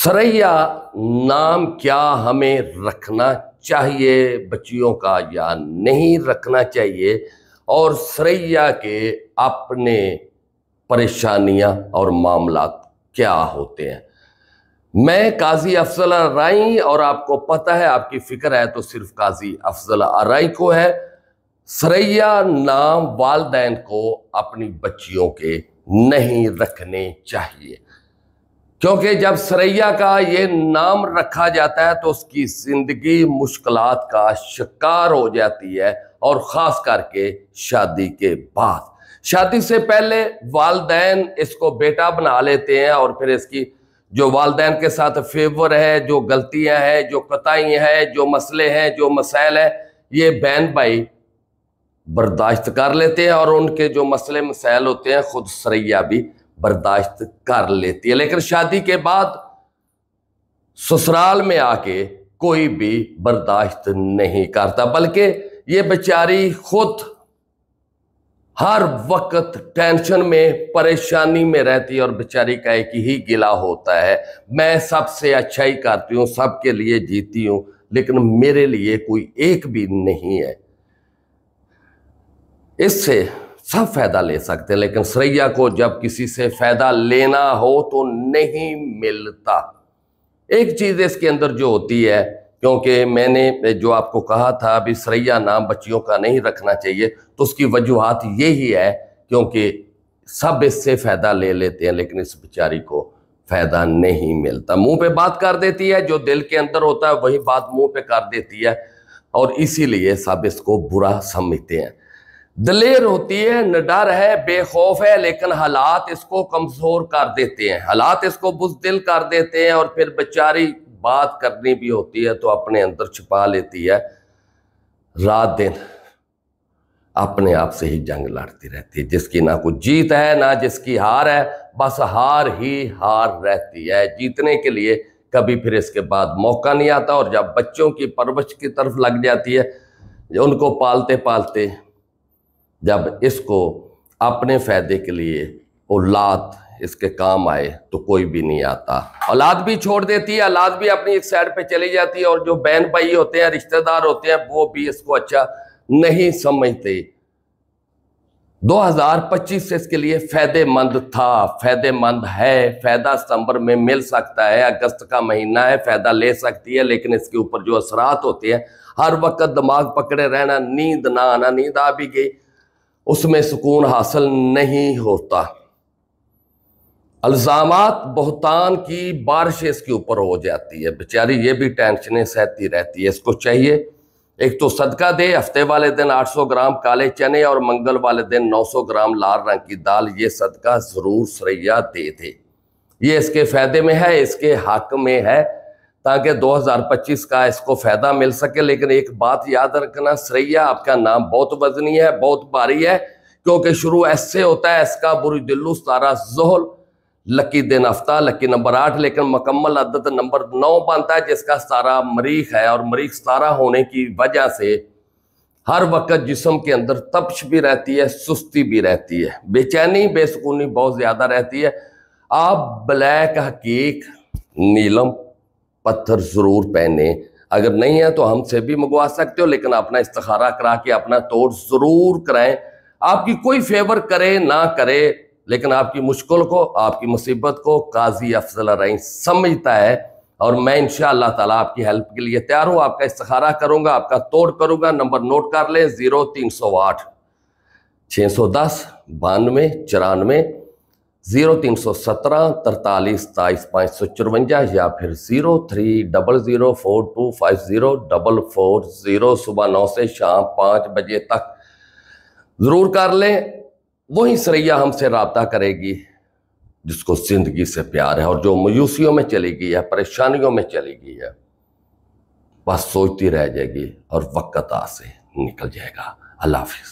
सरैया नाम क्या हमें रखना चाहिए बच्चियों का या नहीं रखना चाहिए, और सरैया के अपने परेशानियां और मामला क्या होते हैं। मैं काजी अफजल आराई, और आपको पता है, आपकी फिक्र है तो सिर्फ काजी अफजल आराई को है। सरैया नाम वालिदैन को अपनी बच्चियों के नहीं रखने चाहिए, क्योंकि जब सरैया का ये नाम रखा जाता है तो उसकी जिंदगी मुश्किलात का शिकार हो जाती है, और ख़ास करके शादी के बाद। शादी से पहले वालिदैन इसको बेटा बना लेते हैं, और फिर इसकी जो वालिदैन के साथ फेवर है, जो गलतियां हैं, जो कताई हैं, जो मसले हैं, जो मसाइल हैं, ये बहन भाई बर्दाश्त कर लेते हैं, और उनके जो मसले मसाइल होते हैं खुद सरैया भी बर्दाश्त कर लेती है। लेकिन शादी के बाद ससुराल में आके कोई भी बर्दाश्त नहीं करता, बल्कि ये बेचारी खुद हर वक्त टेंशन में, परेशानी में रहती है, और बेचारी का एक ही गिला होता है, मैं सबसे अच्छा ही करती हूँ, सबके लिए जीती हूँ, लेकिन मेरे लिए कोई एक भी नहीं है। इससे सब फायदा ले सकते हैं, लेकिन सरैया को जब किसी से फायदा लेना हो तो नहीं मिलता। एक चीज इसके अंदर जो होती है, क्योंकि मैंने जो आपको कहा था अभी सरैया नाम बच्चियों का नहीं रखना चाहिए, तो उसकी वजूहात यही है क्योंकि सब इससे फायदा ले लेते हैं, लेकिन इस बेचारी को फायदा नहीं मिलता। मुंह पे बात कर देती है, जो दिल के अंदर होता है वही बात मुंह पे कर देती है, और इसीलिए सब इसको बुरा समझते हैं। दलेर होती है, निडर है, बेखौफ है, लेकिन हालात इसको कमजोर कर देते हैं, हालात इसको बुज़दिल कर देते हैं, और फिर बेचारी बात करनी भी होती है तो अपने अंदर छिपा लेती है, रात दिन अपने आप से ही जंग लड़ती रहती है, जिसकी ना कुछ जीत है ना जिसकी हार है, बस हार ही हार रहती है। जीतने के लिए कभी फिर इसके बाद मौका नहीं आता, और जब बच्चों की परवरिश की तरफ लग जाती है, उनको पालते पालते जब इसको अपने फायदे के लिए औलाद इसके काम आए तो कोई भी नहीं आता, औलाद भी छोड़ देती है, औलाद भी अपनी एक साइड पे चली जाती है, और जो बहन भाई होते हैं, रिश्तेदार होते हैं, वो भी इसको अच्छा नहीं समझते। 2025 से इसके लिए फायदेमंद था, फायदेमंद है, फायदा सितंबर में मिल सकता है, अगस्त का महीना है, फायदा ले सकती है, लेकिन इसके ऊपर जो असरात होते हैं, हर वक्त दिमाग पकड़े रहना, नींद ना आना, नींद आ भी गई उसमें सुकून हासिल नहीं होता, अल्जामात बहुतान की बारिश इसके ऊपर हो जाती है, बेचारी ये भी टेंशनें सहती रहती है। इसको चाहिए एक तो सदका दे, हफ्ते वाले दिन 800 ग्राम काले चने और मंगल वाले दिन 900 ग्राम लाल रंग की दाल, ये सदका जरूर सरैया दे दे। ये इसके फायदे में है, इसके हक में है, ताकि 2025 का इसको फायदा मिल सके। लेकिन एक बात याद रखना, सरैया आपका नाम बहुत वजनी है, बहुत भारी है, क्योंकि शुरू ऐसे होता है, इसका बुरुदिल्लु सारा ज़ोहल, लकी दिन हफ्ता, लकी नंबर 8, लेकिन मुकम्मल अदद नंबर 9 बनता है, जिसका सारा मरीख है, और मरीख सारा होने की वजह से हर वक्त जिस्म के अंदर तपश भी रहती है, सुस्ती भी रहती है, बेचैनी बेसुकूनी बहुत ज्यादा रहती है। आप ब्लैक हकीक नीलम पत्थर जरूर पहने, अगर नहीं है तो हमसे भी मंगवा सकते हो, लेकिन अपना इस्तिखारा करा के अपना तोड़ जरूर कराएं। आपकी कोई फेवर करे ना करे, लेकिन आपकी मुश्किल को, आपकी मुसीबत को काजी अफजल आराई समझता है, और मैं इंशाअल्लाह ताला आपकी हेल्प के लिए तैयार हूँ। आपका इस्तिखारा करूंगा, आपका तोड़ करूंगा। नंबर नोट कर लें, 0308 610 92 94, 0317 43 27 554, या फिर 03004250 सुबह 9 से शाम 5 बजे तक जरूर कर लें। वही सरैया हमसे राब्ता करेगी जिसको जिंदगी से प्यार है, और जो मायूसियों में चली गई है, परेशानियों में चली गई है, बस सोचती रह जाएगी और वक्त आ से निकल जाएगा। अल्लाह हाफिज।